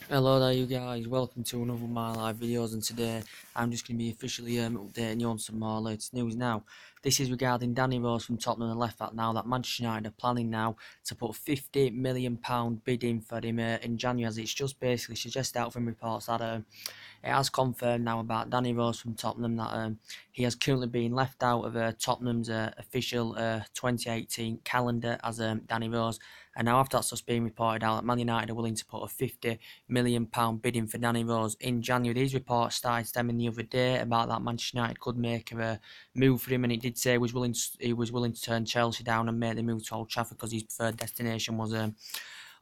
Hello there you guys, welcome to another of my live videos, and today I'm just going to be officially updating you on some more latest news. Now, this is regarding Danny Rose from Tottenham and left back. Now that Manchester United are planning now to put £50 million bid in for him in January, as it's just basically suggested out from reports that it has confirmed now about Danny Rose from Tottenham that he has currently been left out of Tottenham's official 2018 calendar as Danny Rose. And now after that's just been reported out that Man United are willing to put a £50 million bidding for Danny Rose in January. These reports started stemming the other day about that Manchester United could make a move for him, and it did say he was willing to turn Chelsea down and make the move to Old Trafford because his preferred destination was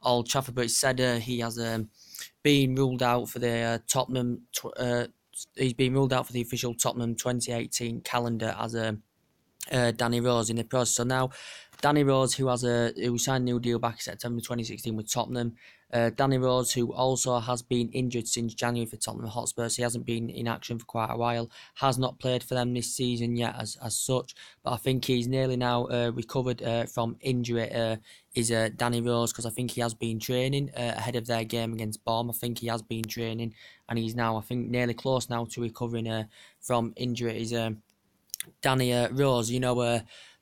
Old Trafford. But it said he has been ruled out for the Tottenham. He's been ruled out for the official Tottenham 2018 calendar as Danny Rose in the process. So now, Danny Rose, who signed a new deal back in September 2016 with Tottenham. Danny Rose, who also has been injured since January for Tottenham Hotspur, so he hasn't been in action for quite a while, has not played for them this season yet as such, but I think he's nearly now recovered from injury, is Danny Rose, because I think he has been training ahead of their game against Bournemouth. I think he has been training, and he's now, I think, nearly close now to recovering from injury. Is Danny Rose,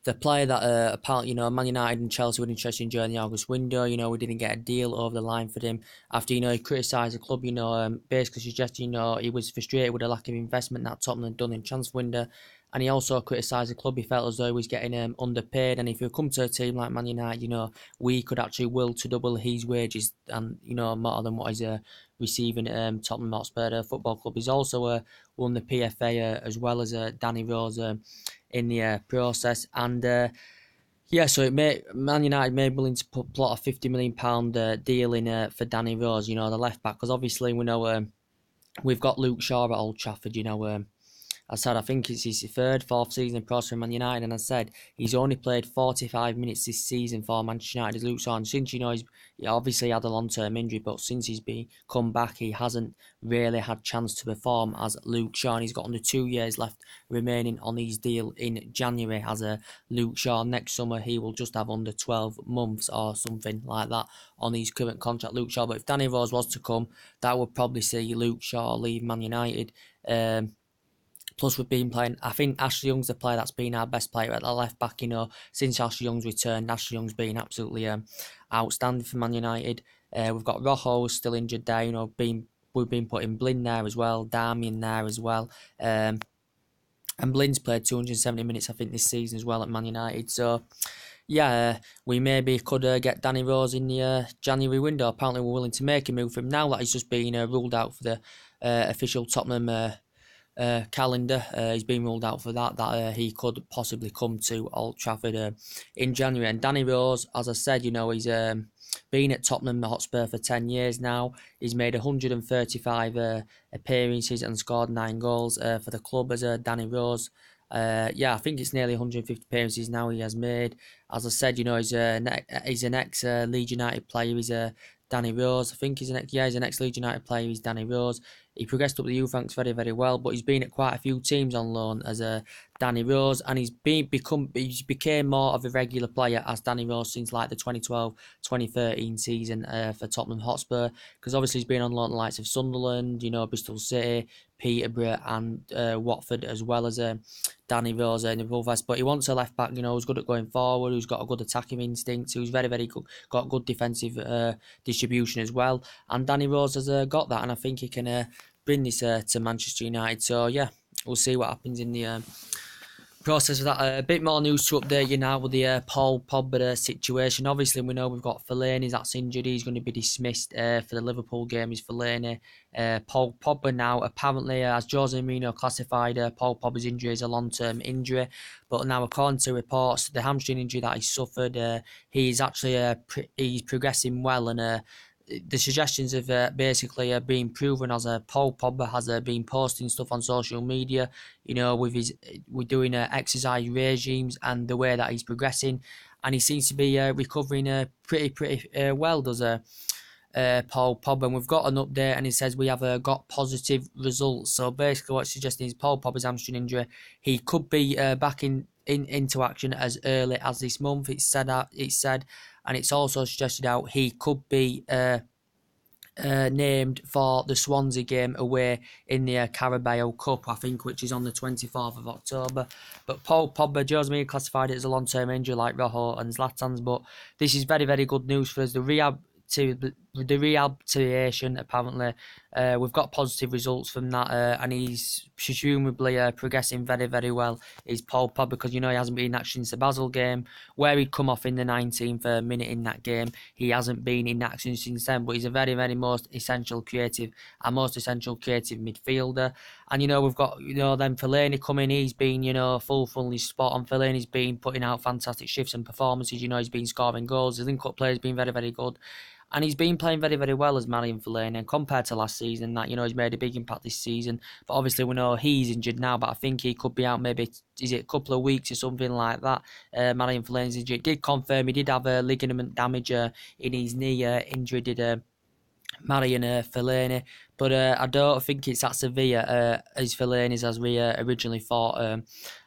the player that apparently, Man United and Chelsea were interested in during the August window. We didn't get a deal over the line for him after, he criticised the club, basically suggesting, he was frustrated with the lack of investment that Tottenham had done in transfer window. And he also criticised the club. He felt as though he was getting underpaid. And if you come to a team like Man United, we could actually will to double his wages and, more than what he's receiving at Tottenham Hotspur Football Club. He's also won the PFA as well as Danny Rose in the process. And so Man United may be willing to plot a £50 million deal in for Danny Rose, the left back, because obviously we know we've got Luke Shaw at Old Trafford. I said I think it's his fourth season in process for Man United, and I said he's only played 45 minutes this season for Manchester United as Luke Shaw. And since he obviously had a long-term injury, but since he's come back, he hasn't really had chance to perform as Luke Shaw. And he's got under 2 years left remaining on his deal in January as a Luke Shaw. Next summer he will just have under 12 months or something like that on his current contract, Luke Shaw. But if Danny Rose was to come, that would probably see Luke Shaw leave Man United. Plus, we've been playing, I think Ashley Young's the player that's been our best player at the left back, since Ashley Young's returned. Ashley Young's been absolutely outstanding for Man United. We've got Rojo still injured there, we've been putting Blind there as well, Darmian there as well. And Blind's played 270 minutes, I think, this season as well at Man United. So, we maybe could get Danny Rose in the January window. Apparently, we're willing to make a move for him now that he's just been ruled out for the official Tottenham calendar. He's been ruled out for that he could possibly come to Old Trafford in January. And Danny Rose, as I said, he's been at Tottenham Hotspur for 10 years now. He's made 135 appearances and scored 9 goals for the club as Danny Rose. I think it's nearly 150 appearances now he has made. As I said, he's an ex Leeds United player. He's Danny Rose. I think he's an ex Leeds United player. He's Danny Rose. He progressed up the youth ranks very, very well, but he's been at quite a few teams on loan as Danny Rose, and he's became more of a regular player as Danny Rose since like the 2012-2013 season for Tottenham Hotspur, because obviously he's been on loan at the likes of Sunderland, Bristol City, Peterborough and Watford, as well as Danny Rose in the Wolves. But he wants a left back, who's good at going forward, who's got a good attacking instinct, who's very, very good, got good defensive distribution as well. And Danny Rose has got that, and I think he can bring this to Manchester United. So we'll see what happens in the process of that. A bit more news to update you now with the Paul Pogba situation. Obviously, we know we've got Fellaini that's injured. He's going to be dismissed for the Liverpool game. Is Fellaini. Paul Pogba now, apparently, as Jose Mourinho classified Paul Pogba's injury as a long-term injury. But now, according to reports, the hamstring injury that he suffered, he's actually he's progressing well, and the suggestions have basically been proven as Paul Pogba has been posting stuff on social media, we're doing exercise regimes and the way that he's progressing, and he seems to be recovering pretty well, does Paul Pogba. And we've got an update, and he says we have got positive results. So basically what it's suggesting is Paul Pogba's hamstring injury, he could be back into action as early as this month. It's said, and it's also suggested out he could be named for the Swansea game away in the Carabao Cup, I think, which is on the 24th of October. But Paul Pogba, Jose Mourinho classified it as a long-term injury like Rojo and Zlatan's, but this is very, very good news for us. The rehabilitation, apparently, we've got positive results from that, and he's presumably progressing very, very well. Is Paul Pogba, because he hasn't been in action since the Basel game, where he'd come off in the 19th minute in that game. He hasn't been in action since then, but he's a very, very most essential creative midfielder. And we've got then Fellaini coming. He's been fully spot on. Fellaini's been putting out fantastic shifts and performances. He's been scoring goals. His link-up play has been very, very good. And he's been playing very, very well as Marion Fellaini, and compared to last season, that he's made a big impact this season. But obviously we know he's injured now, but I think he could be out maybe, is it a couple of weeks or something like that. Marion Fellaini's injury. It did confirm he did have a ligament damage in his knee injury, did Marion Fellaini, but I don't think it's that severe as Fellaini's, as we originally thought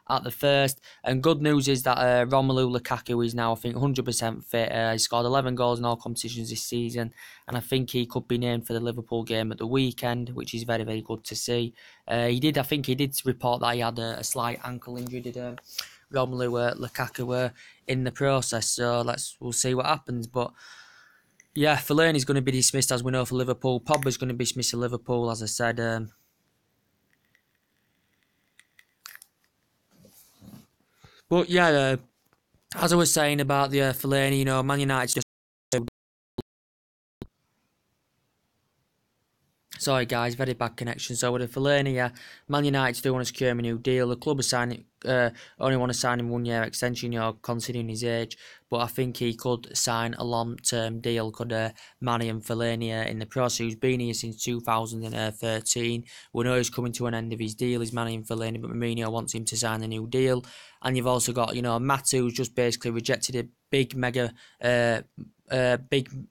at the first. And good news is that Romelu Lukaku is now, I think, 100% fit. He scored 11 goals in all competitions this season, and I think he could be named for the Liverpool game at the weekend, which is very, very good to see. I think he did report that he had a slight ankle injury, did Romelu Lukaku in the process, so we'll see what happens. But yeah, Fellaini's going to be dismissed, as we know, for Liverpool. Pogba's going to be dismissed for Liverpool, as I said. But yeah, as I was saying about the Fellaini, Man United just... Sorry guys, very bad connection. So with the Fellaini, Man United still want to secure him a new deal. The club only want to sign him 1 year extension, considering his age. But I think he could sign a long-term deal, could Marion Fellaini in the process. He's been here since 2013. We know he's coming to an end of his deal, is Marion Fellaini, but Mourinho wants him to sign a new deal. And you've also got, Matu, who's just basically rejected a big mega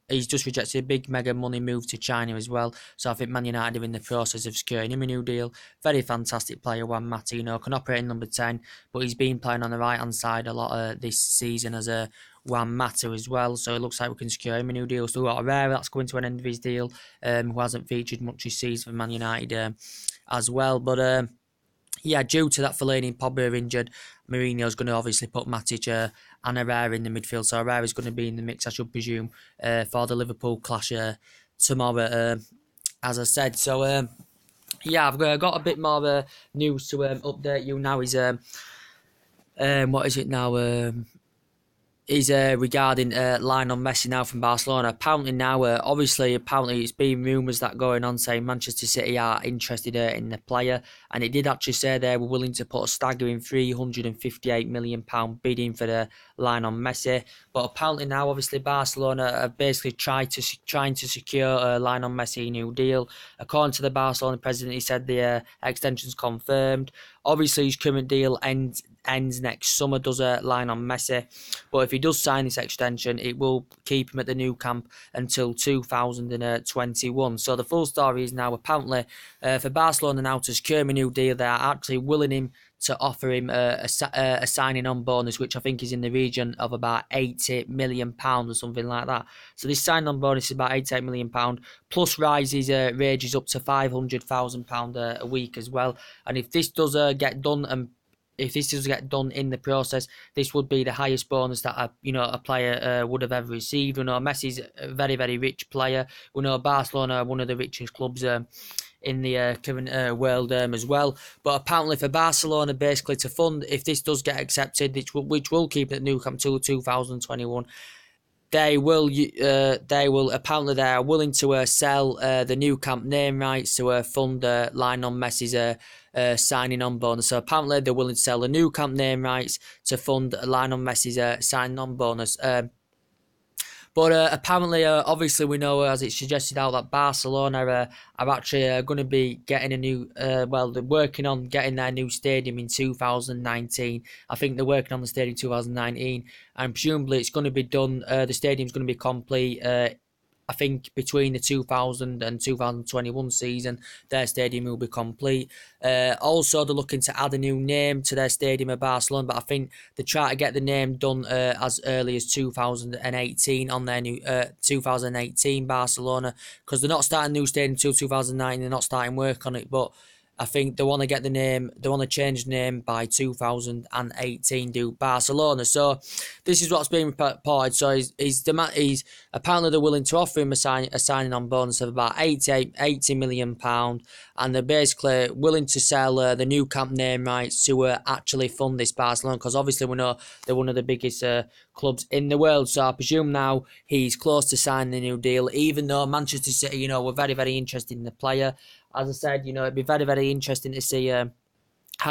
he's just rejected a big mega money move to China as well. So I think Man United are in the process of securing him a new deal. Very fantastic player, Juan Mata, can operate in number 10, but he's been playing on the right hand side a lot this season as a Juan Mata as well. So it looks like we can secure him a new deal. Still got Herrera, that's going to an end of his deal, who hasn't featured much this season for Man United as well. But yeah, due to that Fellaini and Pogba are injured, Mourinho's going to obviously put Matic and Herrera in the midfield. So Herrera's going to be in the mix, I should presume, for the Liverpool clash tomorrow, as I said. So, yeah, I've got a bit more news to update you now. Is what is it now? Is regarding Lionel Messi now from Barcelona. Apparently now, obviously it's been rumours that going on saying Manchester City are interested in the player, and it did actually say they were willing to put a staggering £358 million bidding for the Lionel Messi. But apparently now, obviously Barcelona have basically trying to secure Lionel Messi a new deal. According to the Barcelona president, he said the extension's confirmed. Obviously his current deal ends next summer, does Lionel Messi. But if he does sign this extension, it will keep him at the Nou Camp until 2021. So the full story is now, apparently, for Barcelona now to secure him a new deal, they are actually willing him to offer him a signing on bonus, which I think is in the region of about £80 million or something like that. So this signing on bonus is about £88 million, plus rises wages up to £500,000 a week as well. And if this does get done, and if this does get done in the process, this would be the highest bonus that a player would have ever received. We know Messi's a very, very rich player. We know Barcelona are one of the richest clubs in the current world as well. But apparently for Barcelona basically to fund, if this does get accepted, which will keep it at Nou Camp till 2021, they will apparently they are willing to sell the Nou Camp name rights to fund Lionel Messi's signing on bonus. So apparently they're willing to sell the Nou Camp name rights to fund Lionel Messi's signing on bonus. But apparently, obviously, we know, as it's suggested out, that Barcelona are actually going to be getting a new, they're working on getting their new stadium in 2019. I think they're working on the stadium in 2019, and presumably it's going to be done, the stadium's going to be complete I think between the 2000 and 2021 season, their stadium will be complete. Also, they're looking to add a new name to their stadium at Barcelona, but I think they try to get the name done as early as 2018 on their new 2018 Barcelona, because they're not starting a new stadium until 2019. They're not starting work on it, but I think they want to get the name, they want to change the name by 2018, do Barcelona. So this is what's being reported. So he's apparently they're willing to offer him a signing on bonus of about £80 million, and they're basically willing to sell the Nou Camp name rights to actually fund this Barcelona, because obviously we know they're one of the biggest clubs in the world. So I presume now he's close to signing a new deal, even though Manchester City, you know, were very, very interested in the player. As I said, you know, it'd be very, very interesting to see how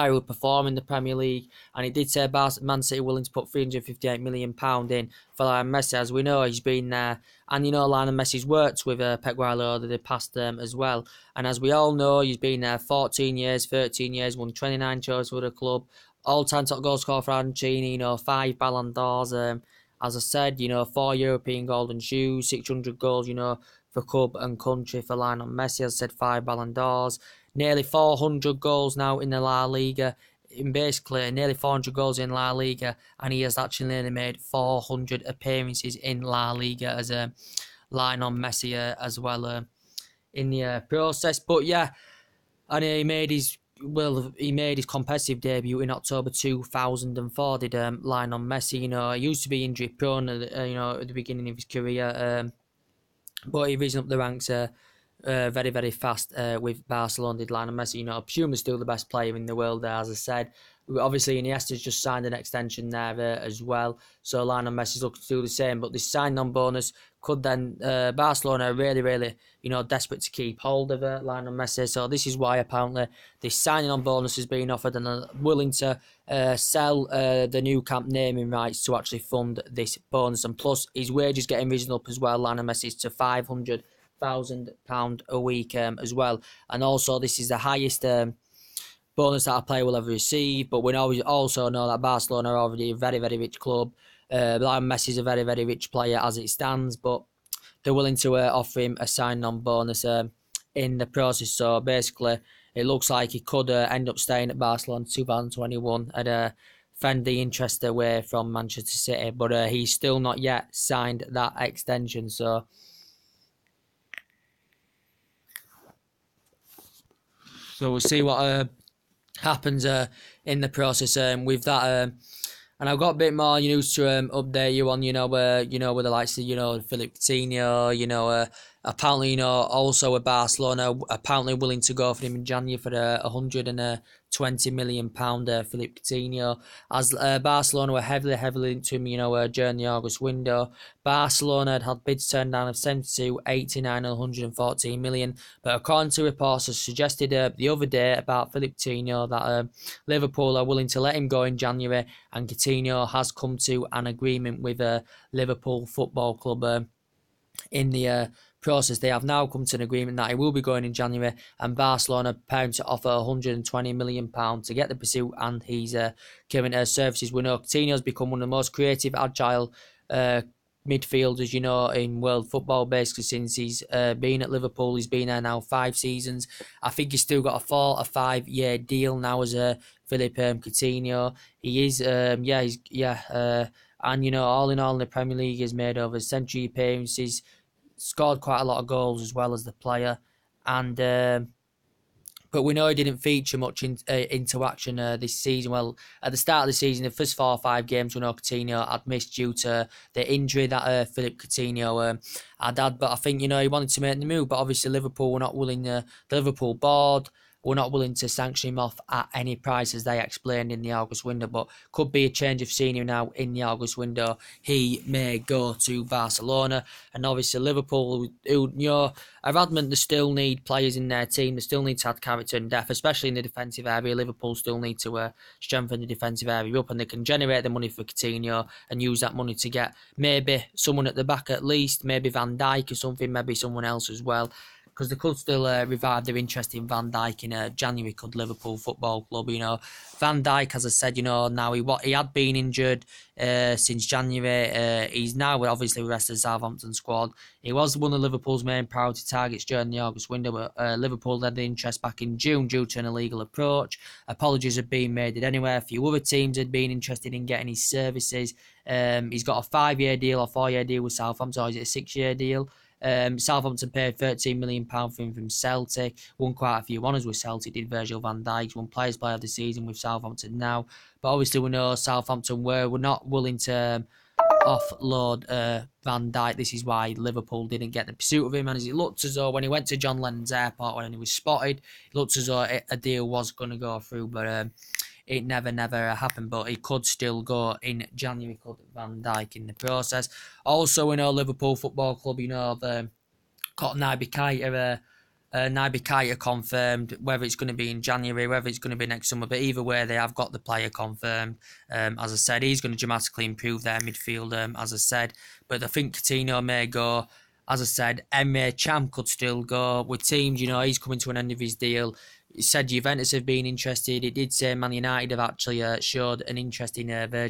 he would perform in the Premier League. And he did say Man City willing to put £358 million in for Lionel Messi. As we know, he's been there. And, you know, Lionel Messi's worked with Pep Guardiola the past as well. And as we all know, he's been there 14 years, 13 years, won 29 trophies with the club. All-time top goal scorer for Argentina, you know, 5 Ballon d'Ors. As I said, you know, 4 European Golden Shoes, 600 goals, you know, for club and country for Lionel Messi. As I said, 5 Ballon d'Ors, nearly 400 goals now in the La Liga, in basically nearly 400 goals in La Liga, and he has actually nearly made 400 appearances in La Liga as Lionel Messi as well in the process. But yeah, and he made his competitive debut in October 2004. Did Lionel Messi? You know, he used to be injury prone, you know, at the beginning of his career. But he risen up the ranks very, very fast with Barcelona, did Lionel Messi. You know, I presume he's still the best player in the world there, as I said. Obviously, Iniesta's just signed an extension there as well. So Lionel Messi's looking to do the same. But this sign-on bonus could then, Barcelona are really, really, you know, desperate to keep hold of Lionel Messi. So this is why apparently this signing-on bonus is being offered, and are willing to sell the Nou Camp naming rights to actually fund this bonus. And plus, his wages getting risen up as well, Lionel Messi's, to £500,000 a week as well. And also, this is the highest bonus that a player will ever receive. But we also know that Barcelona are already a very, very rich club. Lionel Messi is a very, very rich player as it stands, but they're willing to offer him a sign-on bonus in the process. So basically, it looks like he could end up staying at Barcelona 2021 and fend the interest away from Manchester City. But he's still not yet signed that extension. So we'll see what happens in the process with that. And I've got a bit more news to update you on, with the likes of, Philippe Coutinho, apparently, also with Barcelona, apparently willing to go for him in January for £120 million, Philippe Coutinho, as Barcelona were heavily into him, during the August window. Barcelona had bids turned down of 72, 89 and 114 million, but according to reports that suggested the other day about Philippe Coutinho that Liverpool are willing to let him go in January, and Coutinho has come to an agreement with Liverpool Football Club in the process. They have now come to an agreement that he will be going in January, and Barcelona preparing to offer £120 million to get the pursuit, and he's giving her services. We know Coutinho's become one of the most creative, agile midfielders, in world football, basically since he's been at Liverpool. He's been there now 5 seasons. I think he's still got a 4 or 5 year deal now as Philippe Coutinho. He is, and all in all in the Premier League, he's made over century appearances, scored quite a lot of goals as well as the player, and but we know he didn't feature much into action this season. Well, at the start of the season, the first 4 or 5 games, we know Coutinho had missed due to the injury that Philippe Coutinho had. But I think, he wanted to make the move, but obviously Liverpool were not willing, the Liverpool board were not willing to sanction him off at any price, as they explained in the August window. But could be a change of scenery now in the August window. He may go to Barcelona, and obviously Liverpool, who are adamant they still need players in their team. They still need to have character and depth, especially in the defensive area. Liverpool still need to strengthen the defensive area up, and they can generate the money for Coutinho and use that money to get maybe someone at the back at least, maybe Van Dijk or something, maybe someone else as well. because they could still revive their interest in Van Dijk in January. Could Liverpool Football Club? Van Dijk, as I said, now he had been injured since January. He's now obviously rested the Southampton squad. He was one of Liverpool's main priority targets during the August window, but Liverpool led the interest back in June due to an illegal approach. Apologies had been made anyway. A few other teams had been interested in getting his services. He's got a 5-year deal or 4-year deal with Southampton, or is it a 6-year deal? Southampton paid £13 million for him from Celtic. Won quite a few honours with Celtic, did Virgil van Dijk. Won Players Player of the Season with Southampton now. But obviously we know Southampton were not willing to offload Van Dijk. This is why Liverpool didn't get the pursuit of him. And as it looked as though when he went to John Lennon's airport, when he was spotted, it looked as though a deal was going to go through. But it never happened, but he could still go in January, could Van Dijk in the process. Also, we know Liverpool Football Club, they've got Naby Keita confirmed, whether it's going to be in January, whether it's going to be next summer, but either way, they have got the player confirmed. As I said, he's going to dramatically improve their midfield, as I said, but I think Coutinho may go. As I said, Emre Can could still go with teams. He's coming to an end of his deal. It said Juventus have been interested. It did say Man United have actually showed an interest in Emre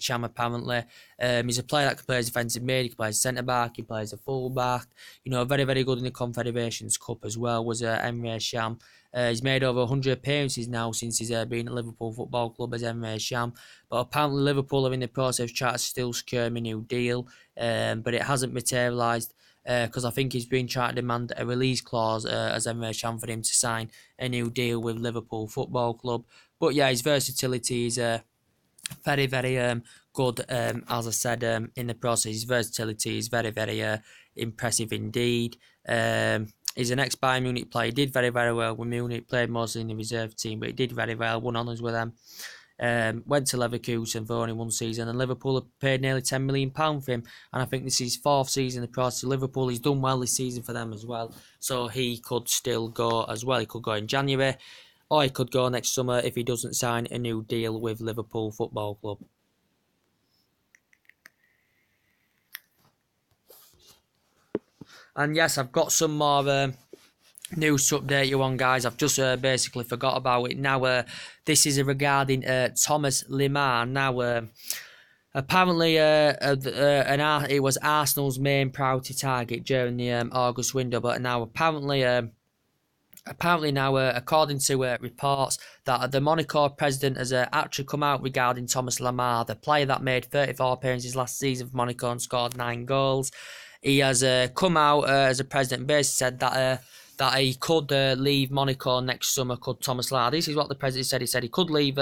Can apparently. He's a player that can play as defensive mid, he can play as centre-back, he plays as a full-back. Very, very good in the Confederations Cup as well was Emre Can. He's made over 100 appearances now since he's been at Liverpool Football Club as Emre Can. But apparently Liverpool are in the process of trying to still secure him a new deal, but it hasn't materialised. Because I think he's been trying to demand a release clause as Emre Can for him to sign a new deal with Liverpool Football Club. But yeah, his versatility is very, very good. As I said in the process, his versatility is very, very impressive indeed. He's an ex-Bayern Munich player. He did very, very well with Munich. Played mostly in the reserve team, but he did very well. Won honours with them. Went to Leverkusen for only one season, and Liverpool have paid nearly £10 million for him, and I think this is his 4th season in the process of Liverpool. He's done well this season for them as well, so he could still go as well. He could go in January, or he could go next summer if he doesn't sign a new deal with Liverpool Football Club. And yes, I've got some more news to update you on, guys. I've just basically forgot about it. Now, this is regarding Thomas Lemar. Now, apparently, it was Arsenal's main priority target during the August window, but now apparently now, according to reports, that the Monaco president has actually come out regarding Thomas Lemar, the player that made 34 appearances last season for Monaco and scored 9 goals. He has come out as a president and basically said that he could leave Monaco next summer, could Thomas Lemar. This is what the president said. He said he could leave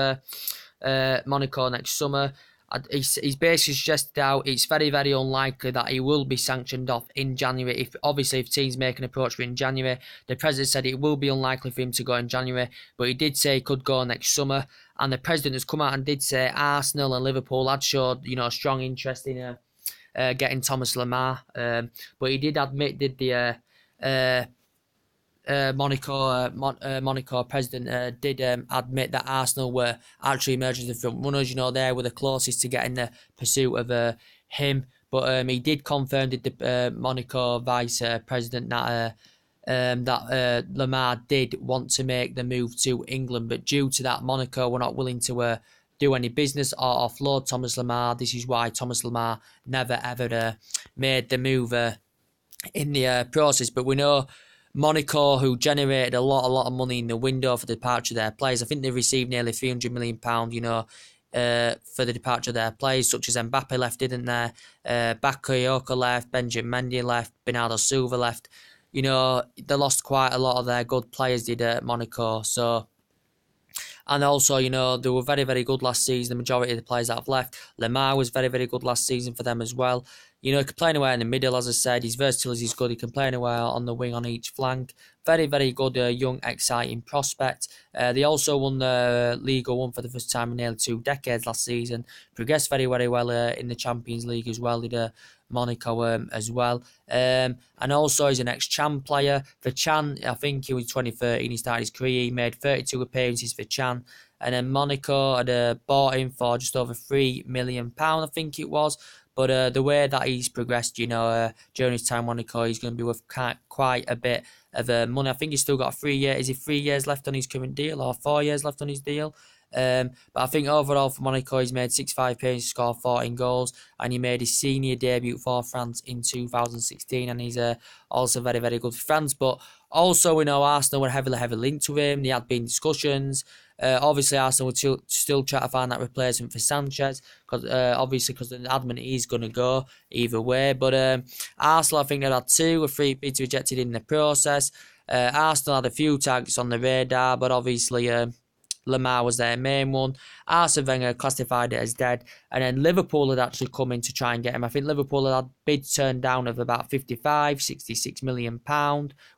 Monaco next summer. He's basically suggested out it's very, very unlikely that he will be sanctioned off in January. If teams make an approach for in January, the president said it will be unlikely for him to go in January, but he did say he could go next summer. And the president has come out and did say Arsenal and Liverpool had showed strong interest in getting Thomas Lemar, but he did admit Monaco president did admit that Arsenal were actually emerging as the front runners. They were the closest to getting the pursuit of him. But he did confirm the Monaco vice president that Lemar did want to make the move to England, but due to that, Monaco were not willing to do any business or offload Thomas Lemar. This is why Thomas Lemar never ever made the move in the process. But we know Monaco, who generated a lot of money in the window for the departure of their players. I think they received nearly £300 million, for the departure of their players, such as Mbappe left, didn't they? Bakayoko left, Benjamin Mendy left, Bernardo Silva left. They lost quite a lot of their good players, did Monaco. So, and also, they were very, very good last season. The majority of the players that have left. Lemar was very, very good last season for them as well. He can play anywhere in the middle, as I said. His versatility is good. He can play anywhere on the wing on each flank. Very, very good, young, exciting prospect. They also won the Liga 1 for the first time in nearly 2 decades last season. Progressed very, very well in the Champions League as well. Did Monaco as well. And also he's an ex-Chan player. For Chan, I think in 2013 he started his career. He made 32 appearances for Chan. and then Monaco had bought him for just over £3 million, I think it was. But the way that he's progressed, during his time in Monaco, he's going to be worth quite a bit of money. I think he's still got 3 years. Is he 3 years left on his current deal, or 4 years left on his deal? But I think overall for Monaco, he's made 65 appearances, scored 14 goals, and he made his senior debut for France in 2016. And he's also very, very good for France. But also, we know Arsenal were heavily linked to him. There had been discussions. Obviously, Arsenal would still try to find that replacement for Sanchez, because the admin is going to go either way. But Arsenal, I think they had 2 or 3 bids rejected in the process. Arsenal had a few targets on the radar, but obviously Lemar was their main one. Arsene Wenger classified it as dead, and then Liverpool had actually come in to try and get him. I think Liverpool had bids turned down of about £66 million,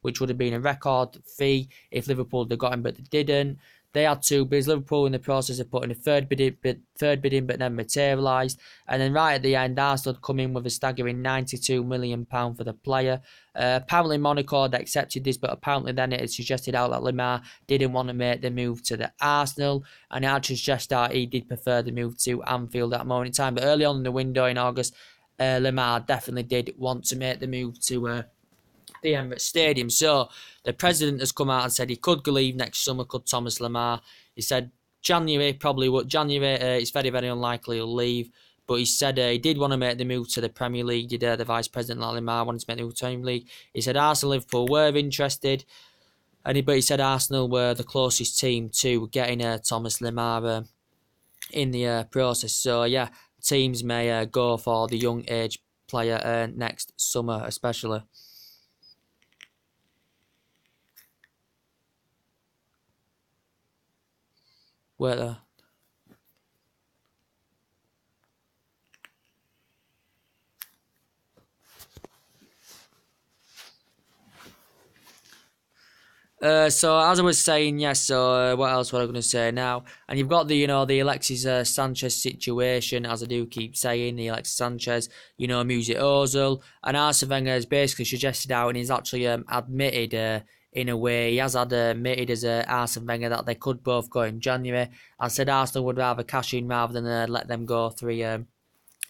which would have been a record fee if Liverpool had got him, but they didn't. They had 2 bids. Liverpool in the process of putting a third bid in, but never materialised. And then right at the end, Arsenal had come in with a staggering £92 million for the player. Apparently Monaco had accepted this, but apparently then it had suggested out that Lemar didn't want to make the move to the Arsenal, and it actually suggested that he did prefer the move to Anfield at that moment in time. But early on in the window in August, Lemar definitely did want to make the move to the Emirates Stadium. So the president has come out and said he could leave next summer, could Thomas Lemar. He said January, it's very, very unlikely he'll leave. But he said he did want to make the move to the Premier League. The vice president, Lemar, wanted to make the move to the Premier League. He said Arsenal, Liverpool were interested. But he said Arsenal were the closest team to getting Thomas Lemar in the process. So yeah, teams may go for the young age player next summer, especially. Wait there. So as I was saying, yes. So what else was I going to say now? And you've got the Alexis Sanchez situation, as I do keep saying, the Alexis Sanchez, Mesut Ozil, and Arsene Wenger has basically suggested out, and he's actually admitted. In a way, he has admitted as Arsene Wenger that they could both go in January. I said Arsenal would rather cash in rather than let them go through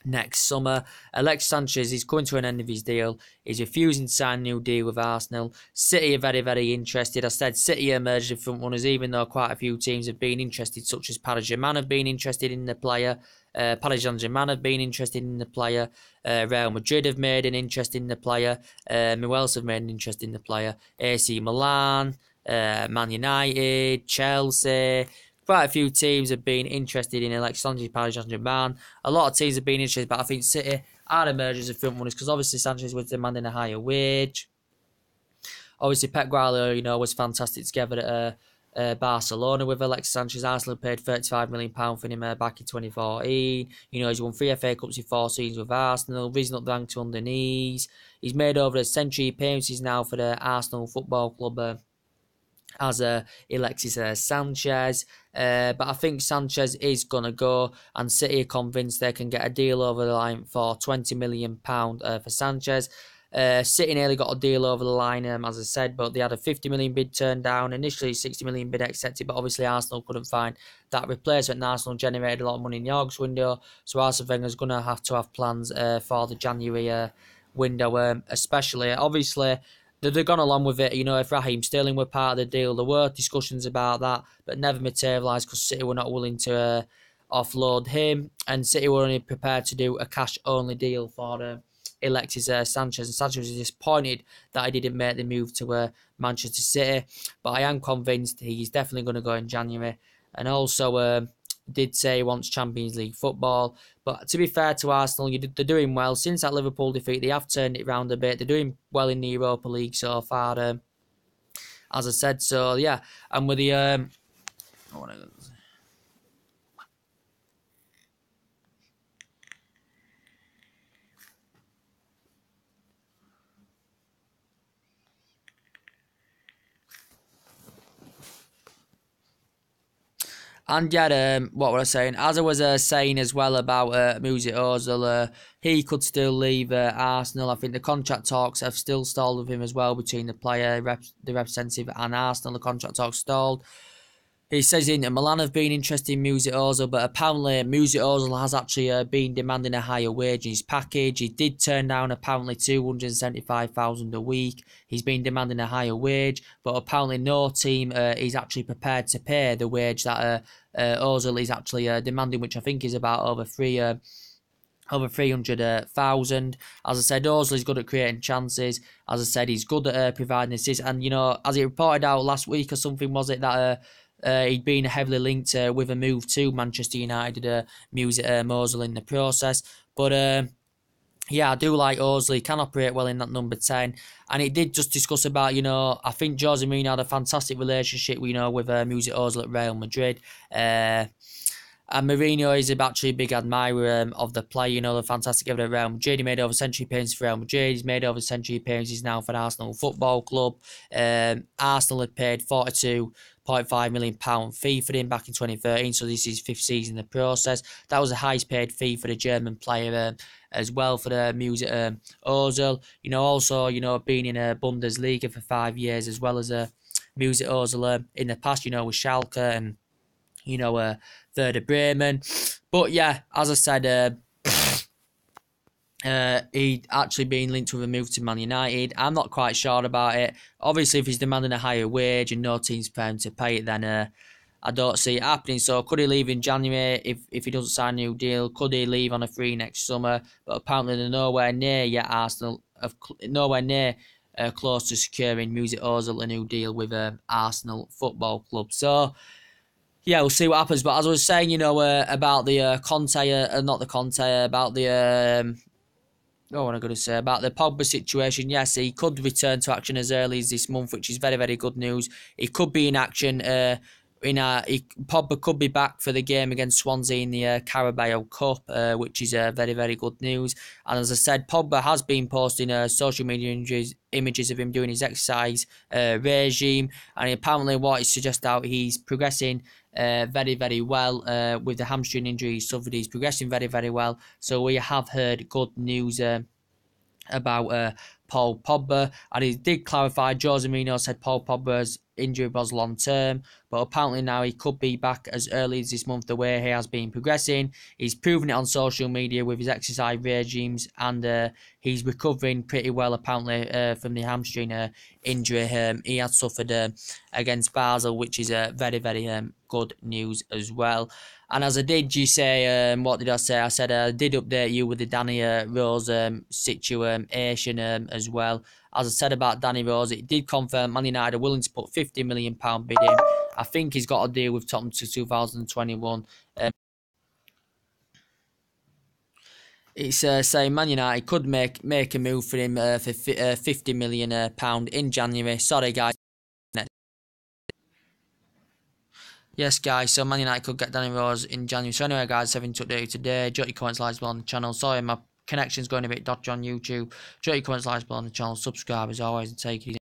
next summer. Alexis Sanchez is coming to an end of his deal. He's refusing to sign a new deal with Arsenal. City are very, very interested. I said City emerged in front runners, even though quite a few teams have been interested, such as Paris Saint-Germain have been interested in the player. Paris Saint-Germain have been interested in the player. Real Madrid have made an interest in the player. Who else have made an interest in the player? AC Milan, Man United, Chelsea. Quite a few teams have been interested in Alexis Sanchez, Paris Saint-Germain. A lot of teams have been interested, but I think City are emerging as front runners because obviously Sanchez was demanding a higher wage. Obviously Pep Guardiola, was fantastic together at Barcelona with Alexis Sanchez. Arsenal paid £35 million for him back in 2014. He's won 3 FA Cups in 4 seasons with Arsenal, risen up the ranks to under knees. He's made over a century appearances now for the Arsenal Football Club as Alexis Sanchez. But I think Sanchez is going to go, and City are convinced they can get a deal over the line for £20 million for Sanchez. City nearly got a deal over the line, as I said, but they had a £50 million bid turned down. Initially, £60 million bid accepted, but obviously Arsenal couldn't find that replacement, and Arsenal generated a lot of money in the August window, so Arsene Wenger's going to have plans for the January window, especially. Obviously, they've gone along with it. If Raheem Sterling were part of the deal, there were discussions about that, but never materialised because City were not willing to offload him, and City were only prepared to do a cash-only deal for Alexis Sanchez. And Sanchez was disappointed that he didn't make the move to Manchester City, but I am convinced he's definitely going to go in January. And also did say he wants Champions League football. But to be fair to Arsenal, they're doing well. Since that Liverpool defeat, they have turned it around a bit. They're doing well in the Europa League so far, as I said. So, yeah. And with the... And yeah, what was I saying? As I was saying as well about Mesut Ozil, he could still leave Arsenal. I think the contract talks have still stalled with him as well between the player, the representative, and Arsenal. The contract talks stalled. He says in Milan have been interested in Mesut Ozil, but apparently Mesut Ozil has actually been demanding a higher wage in his package. He did turn down apparently 275,000 a week. He's been demanding a higher wage, but apparently no team is actually prepared to pay the wage that Ozil is actually demanding, which I think is about over 300,000. As I said, Ozil is good at creating chances. As I said, he's good at providing assists. And, you know, as it reported out last week or something, was it, that he'd been heavily linked with a move to Manchester United, Mesut Ozil in the process. But yeah, I do like Ozil. He can operate well in that number 10. And it did just discuss about, you know, I think Jose Mourinho had a fantastic relationship, you know, with Mesut Ozil at Real Madrid. And Mourinho is actually a big admirer of the player, you know, the fantastic ever at Real Madrid. He made over century appearances for Real Madrid. He's made over century appearances now for Arsenal Football Club. Arsenal had paid £42.5 million fee for him back in 2013, so this is his 5th season in the process. That was the highest paid fee for the German player as well for the Mesut Ozil. You know, also, you know, being in a Bundesliga for 5 years as well as Mesut Ozil in the past, you know, with Schalke and, you know, Werder Bremen. But yeah, as I said, he'd actually been linked with a move to Man United. I'm not quite sure about it. Obviously, if he's demanding a higher wage and no team's prepared to pay it, then I don't see it happening. So could he leave in January if he doesn't sign a new deal? Could he leave on a free next summer? But apparently they're nowhere near yet. Arsenal nowhere near close to securing Mesut Ozil a new deal with Arsenal Football Club. So yeah, we'll see what happens. But as I was saying, you know, about the Conte, not the Conte, about the what am I going to say about the Pogba situation? Yes, he could return to action as early as this month, which is very, very good news. He could be in action. Pogba could be back for the game against Swansea in the Carabao Cup, which is very, very good news. And as I said, Pogba has been posting social media images of him doing his exercise regime, and apparently what it suggests out he's progressing very, very well with the hamstring injury he suffered. He's progressing very, very well. So we have heard good news about Paul Pogba, and he did clarify. Jose Mourinho said Paul Pogba's injury was long term, but apparently now he could be back as early as this month. The way he has been progressing, he's proven it on social media with his exercise regimes, and he's recovering pretty well apparently from the hamstring injury he had suffered against Basel, which is very, very good news as well. And as I did, you say, what did I say? I said I did update you with the Danny Rose situation as well. As I said about Danny Rose, it did confirm Man United are willing to put £50 million bid in. I think he's got a deal with Tottenham to 2021. It's saying Man United could make a move for him for £50 million in January. Sorry, guys. Yes, guys, so Man United could get Danny Rose in January. So anyway, guys, having to update you today. Drop your comments, likes below on the channel. Sorry, my connection's going a bit dodgy on YouTube. Drop your comments, likes below on the channel. Subscribe as always and take it easy.